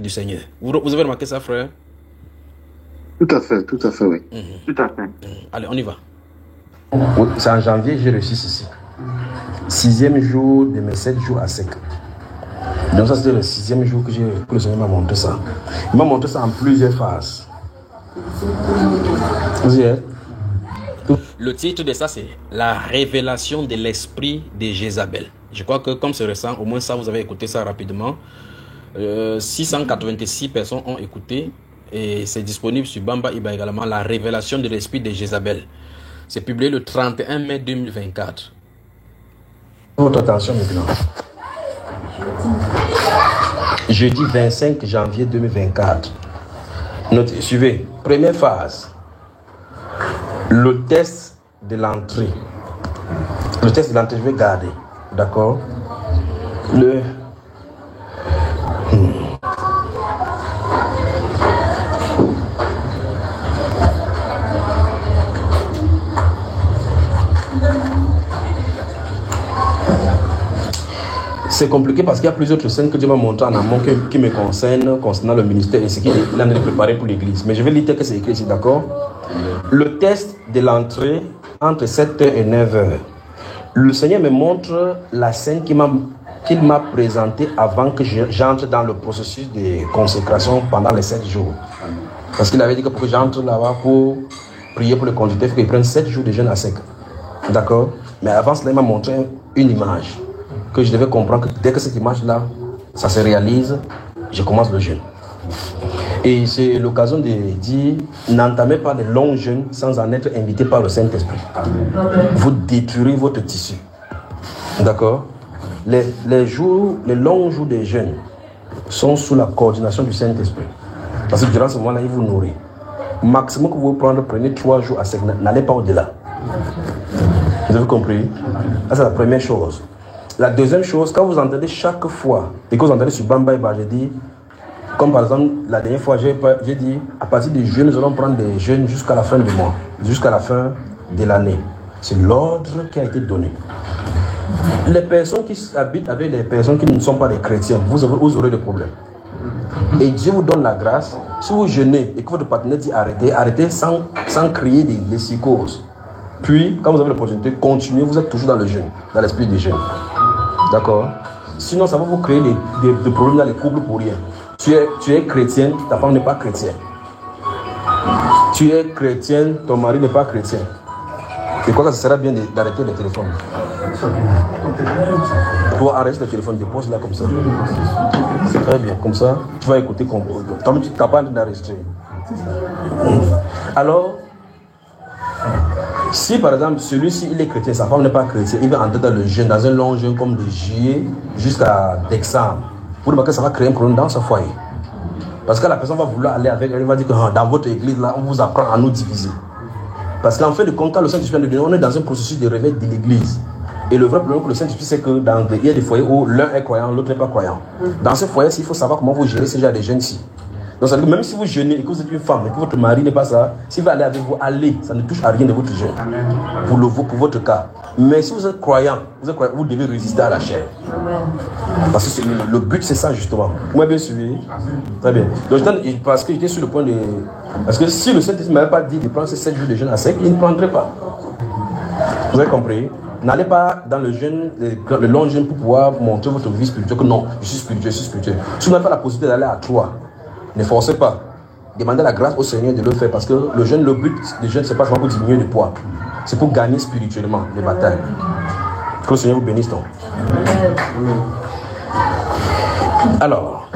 du Seigneur. Vous avez remarqué ça, frère? Tout à fait, oui. Tout à fait. Allez, on y va. Oui, c'est en janvier, j'ai reçu ceci. 6e jour de mes 7 jours à sec. Donc ça, c'était le 6e jour que le Seigneur m'a montré ça. Il m'a montré ça en plusieurs phases. Vous y êtes? Le titre de ça, c'est La révélation de l'esprit de Jézabel. Je crois que comme c'est récent, au moins ça, vous avez écouté ça rapidement. 686 personnes ont écouté et c'est disponible sur Bamba Iba également. La révélation de l'esprit de Jézabel. C'est publié le 31 mai 2024. Votre attention maintenant. Jeudi 25 janvier 2024. Suivez. Première phase. Le test de l'entrée. Le test de l'entrée, je vais garder. D'accord? C'est compliqué parce qu'il y a plusieurs autres scènes que Dieu m'a montré en amont qui me concernent, concernant le ministère et ce qu'il est en train de préparer pour l'église. Mais je vais lire tel que c'est écrit ici, d'accord? Le test de l'entrée entre 7h et 9h. Le Seigneur me montre la scène qu'il m'a présentée avant que j'entre dans le processus de consécration pendant les 7 jours. Parce qu'il avait dit que pour que j'entre là-bas pour prier pour le conducteur, il faut qu'il prenne 7 jours de jeûne à sec. D'accord? Mais avant cela, il m'a montré une image que je devais comprendre que dès que cette image-là, ça se réalise, je commence le jeûne. Et c'est l'occasion de dire, n'entamez pas de longs jeûnes sans en être invité par le Saint-Esprit. Vous détruirez votre tissu. D'accord? Les longs jours de jeûne sont sous la coordination du Saint-Esprit. Parce que durant ce moment-là, il vous nourrit. Maximum que vous prenez 3 jours à sec, n'allez pas au-delà. Vous avez compris? Ça, c'est la première chose. La deuxième chose, quand vous entendez chaque fois, et que vous entendez sur Bamba Iba, j'ai dit, comme par exemple, la dernière fois, j'ai dit, à partir du jeûne, nous allons prendre des jeûnes jusqu'à la fin du mois, jusqu'à la fin de l'année. C'est l'ordre qui a été donné. Les personnes qui habitent avec les personnes qui ne sont pas des chrétiens, vous aurez des problèmes. Et Dieu vous donne la grâce. Si vous jeûnez et que votre partenaire dit arrêtez sans crier des psychoses. Puis, quand vous avez l'opportunité, continuez, vous êtes toujours dans le jeûne, dans l'esprit du jeûne. D'accord? Sinon, ça va vous créer des problèmes dans les couples pour rien. Tu es chrétien, ta femme n'est pas chrétienne. Tu es chrétienne, ton mari n'est pas chrétien. Je crois que ce sera bien d'arrêter le téléphone. Pour arrêter le téléphone, dépose là comme ça. C'est très bien. Comme ça, tu vas écouter comme tu es capable d'enregistrer. Alors, si par exemple celui-ci il est chrétien, sa femme n'est pas chrétienne, il va entrer dans le jeûne, dans un long jeûne comme de juillet jusqu'à décembre. Vous remarquez que ça va créer un problème dans ce foyer. Parce que la personne va vouloir aller avec elle, elle va dire que dans votre église là, on vous apprend à nous diviser. Parce qu'en fait de compte, quand le Saint-Esprit nous dit, on est dans un processus de réveil de l'église. Et le vrai problème pour le Saint-Esprit, c'est que il y a des foyers où l'un est croyant, l'autre n'est pas croyant. Dans ce foyer, il faut savoir comment vous gérez ce genre de jeunes-ci. Donc ça veut dire que même si vous jeûnez et que vous êtes une femme et que votre mari n'est pas ça, s'il va aller avec vous, allez, ça ne touche à rien de votre jeûne. Pour votre cas. Mais si vous êtes croyant, vous devez résister à la chair. Parce que le but c'est ça justement. Vous m'avez bien suivi? Très bien. Donc parce qu'il était sur le point de... Parce que si le Saint-Esprit ne m'avait pas dit de prendre ces 7 jours de jeûne à sec, il ne prendrait pas. Vous avez compris? N'allez pas dans le jeûne, le long jeûne pour pouvoir montrer votre vie spirituelle que non, je suis spirituel. Si vous n'avez pas la possibilité d'aller à 3, ne forcez pas. Demandez la grâce au Seigneur de le faire parce que le but du jeûne, c'est pas seulement pour diminuer le poids, c'est pour gagner spirituellement les batailles. Que le Seigneur vous bénisse donc. Alors,